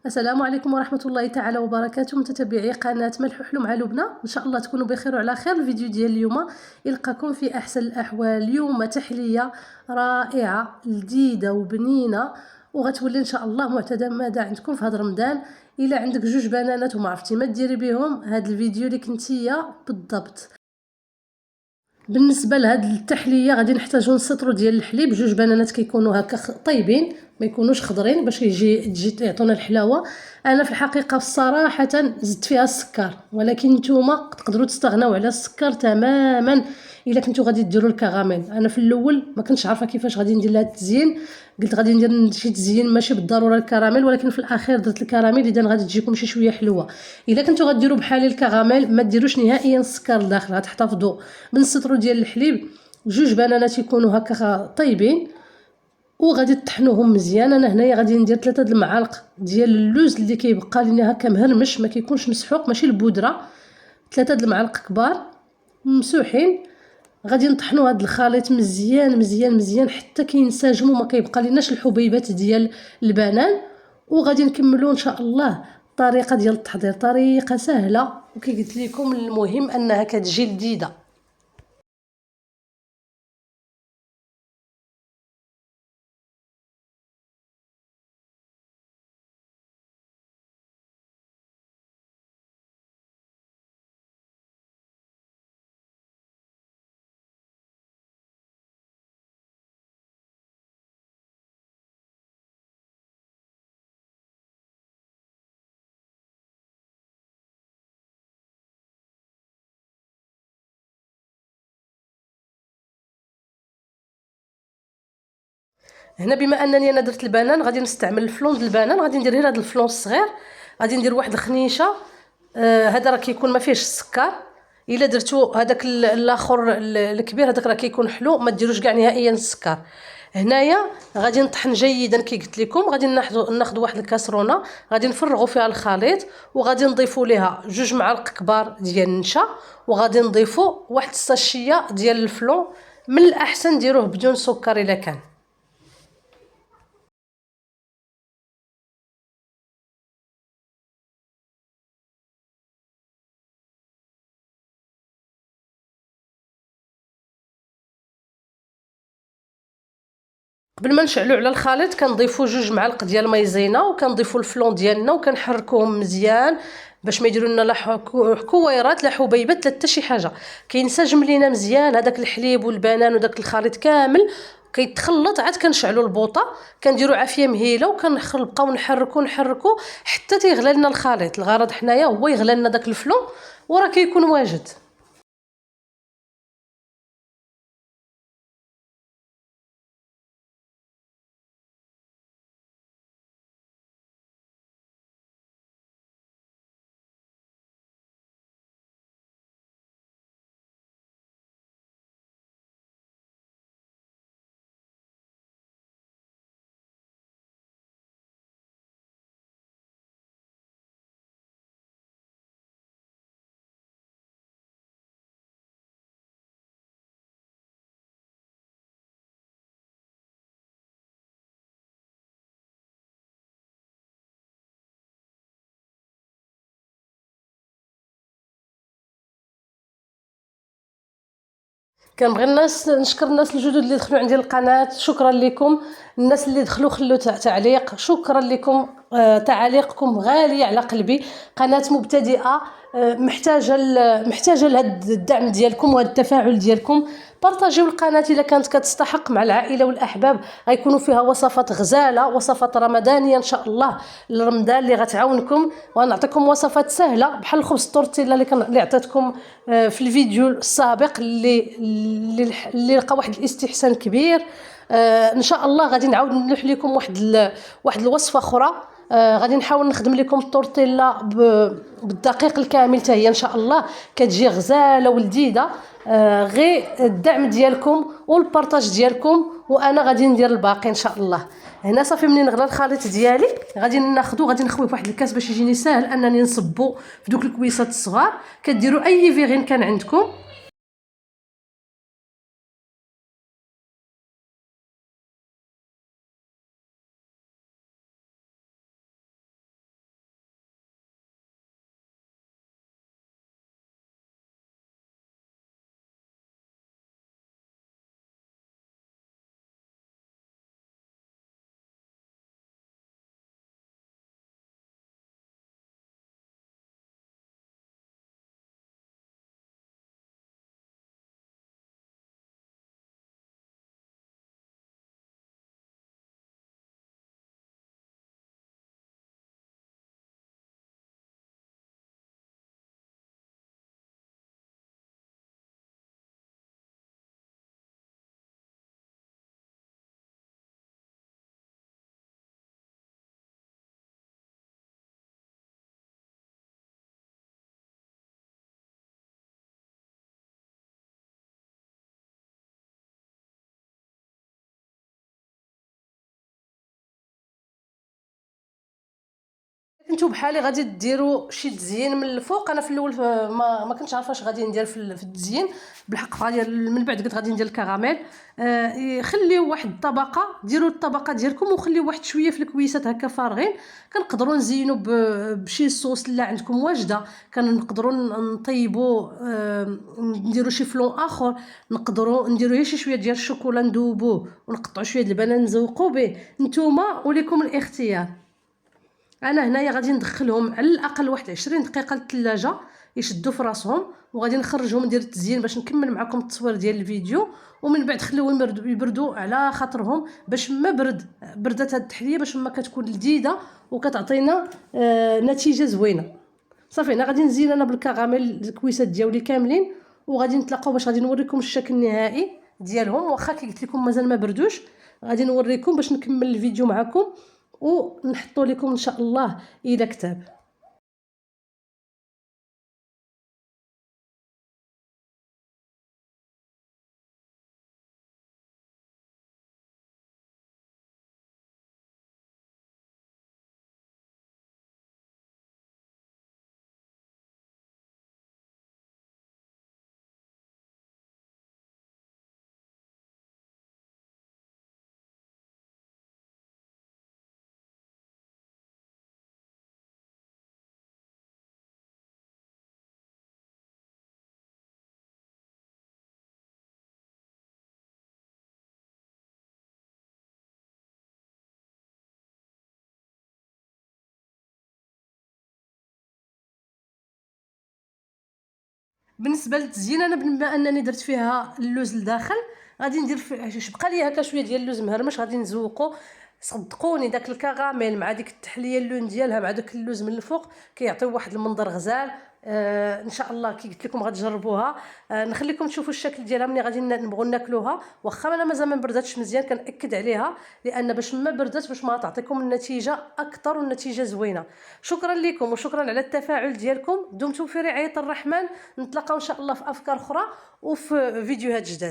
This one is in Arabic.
السلام عليكم ورحمة الله تعالى وبركاته، متتبعي قناة ملح وحلو مع لبنى. ان شاء الله تكونوا بخير وعلى خير. الفيديو ديال اليوم يلقاكم في احسن الاحوال. اليوم تحلية رائعة لذيذة وبنينة وغتولي ان شاء الله معتمدة عندكم في هذا رمضان. الا عندك جوج بنانات وما عرفتي ما ديري بهم، هذا الفيديو لك نتيا بالضبط. بالنسبه لهاد التحليه غادي نحتاجو نص ديال الحليب، جوج بنانات كيكونوا هكا طيبين ما يكونوش خضرين باش تجي يعطونا الحلاوه. انا في الحقيقه صراحه زدت فيها السكر، ولكن نتوما تقدروا تستغناو على السكر تماما الا كنتو غادي ديروا الكراميل. انا في الاول ما كنتش عارفه كيفاش غادي ندير لهاد التزيين، قلت غادي ندير شي تزيين ماشي بالضروره الكراميل، ولكن في الاخير درت الكراميل اذا غادي تجيكم شي شويه حلوه. الا كنتو غديروا بحالي الكراميل ما ديروش نهائيا السكر لداخل، غتحتفظوا بنص لتر ديال الحليب، جوج بنانات يكونوا هكا طيبين وغادي تطحنوهم مزيان. انا هنايا غادي ندير 3 المعالق ديال اللوز اللي كيبقى لينا هكا مهرمش ما كيكونش مسحوق ماشي البودره، 3 المعالق كبار ممسوحين. غادي نطحنوا هذا الخليط مزيان مزيان مزيان حتى كينسجموا ما كيبقى ليناش الحبيبات ديال البنان. وغادي نكملوا ان شاء الله. الطريقه ديال التحضير طريقه سهله وكي قلت لكم المهم انها كتجي لذيذه. هنا بما انني انا درت البنان غادي نستعمل الفلون ديال البنان، غادي ندير غير هذا الفلون الصغير، غادي ندير واحد الخنيشه. هذا راه كيكون ما فيهش السكر. الا درتو هذاك الاخر الكبير هذاك راه كيكون حلو، ما ديروش كاع نهائيا السكر. هنايا غادي نطحن جيدا كي قلت لكم. غادي ناخذ واحد الكاسرونه غادي نفرغوا فيها الخليط وغادي نضيفوا ليها جوج معالق كبار ديال النشا وغادي نضيفوا واحد الساشيه ديال الفلون. من الاحسن ديروه بدون سكر الا كان. قبل ما نشعلو على الخليط كنضيفو جوج معالق ديال مايزينا وكنضيفو الفلون ديالنا وكنحركوهم مزيان باش ما يديروا لنا لا كويرات لا حبيبات لا حتى شي حاجه. كينسجم لينا مزيان هذاك الحليب والبنان وداك الخليط كامل كيتخلط. عاد كنشعلوا البوطه كنديروا عافيه مهيله وكنبقاو نحركو حتى تيغلى لنا الخليط. الغرض حنايا هو يغلى لنا داك الفلون وراه كيكون واجد. كنبغي نشكر الناس الجدد اللي دخلوا عندي القناه، شكرا لكم. الناس اللي دخلوا خلوا تعليق، شكرا لكم. تعاليقكم غاليه على قلبي. قناه مبتدئه، محتاجه لهذا الدعم ديالكم وهذا التفاعل ديالكم. بارطاجيو القناه الا كانت كتستحق مع العائله والاحباب. غيكونوا فيها وصفات غزاله، وصفات رمضانيه ان شاء الله لرمضان اللي غتعاونكم. ونعطيكم وصفات سهله بحال الخبز التورتيلا اللي عطيتكم في الفيديو السابق اللي لقى واحد الاستحسان كبير. ان شاء الله غادي نعاود نلوح لكم واحد الوصفه اخرى. غادي نحاول نخدم لكم التورتيلا بالدقيق الكامل حتى هي ان شاء الله كتجي غزاله ولذيذه. غير الدعم ديالكم والبارطاج ديالكم وانا غادي ندير الباقي ان شاء الله. هنا صافي منين غلا الخليط ديالي غادي غادي نخويه في واحد الكاس باش يجيني ساهل انني نصبو في دوك الكويسات الصغار. كديروا اي فيغين كان عندكم نتو بحالي غادي ديروا شي تزيين من الفوق. انا في الاول ما كنتش عارفه اش غادي ندير في التزيين. بالحق غادي من بعد قلت غادي ندير الكراميل. خليو واحد الطبقه، ديروا الطبقه ديالكم وخليو واحد شويه في الكويسات هكا فارغين. كنقدروا نزينوا بشي صوص اللي عندكم واجده، كنقدروا نطيبوا نديروا شي فلون اخر، نقدروا نديروا شي شويه ديال الشوكولا ندوبوه ونقطعوا شويه د البنان نزوقوا به. نتوما وليكم الاختيار. انا هنايا غادي ندخلهم على الاقل واحد 20 دقيقه للثلاجه يشدوا في راسهم، وغادي نخرجهم ندير التزيين باش نكمل معكم التصوير ديال الفيديو. ومن بعد خليوهم يبردوا على خاطرهم باش ما بردات هاد التحليه باش ما كتكون لذيذه وكتعطينا نتيجه زوينه. صافي انا غادي نزين انا بالكراميل الكويسات ديالي كاملين، وغادي نتلاقاو باش غادي نوريكم الشكل النهائي ديالهم. واخا كي قلت لكم مازال ما بردوش، غادي نوريكم باش نكمل الفيديو معكم ونحطوا لكم ان شاء الله الى كتاب. بالنسبه للتزيين انا بما انني درت فيها اللوز لداخل، غادي ندير بقى لي هكا شويه ديال اللوز مهرمش غادي نزوقو. صدقوني داك الكراميل مع ديك التحليه اللون ديالها مع داك اللوز من الفوق كيعطيو واحد المنظر غزال. ان شاء الله كي قلت لكم غتجربوها. نخليكم تشوفوا الشكل ديالها ملي غادي نبغوا ناكلوها. واخا انا مازال ما برداتش مزيان كنأكد عليها، لان باش ما بردات باش ما تعطيكم النتيجه اكثر والنتيجه زوينه. شكرا لكم وشكرا على التفاعل ديالكم. دمتم في رعايه الرحمن. نتلاقاو ان شاء الله في افكار اخرى وفي فيديوهات جداد.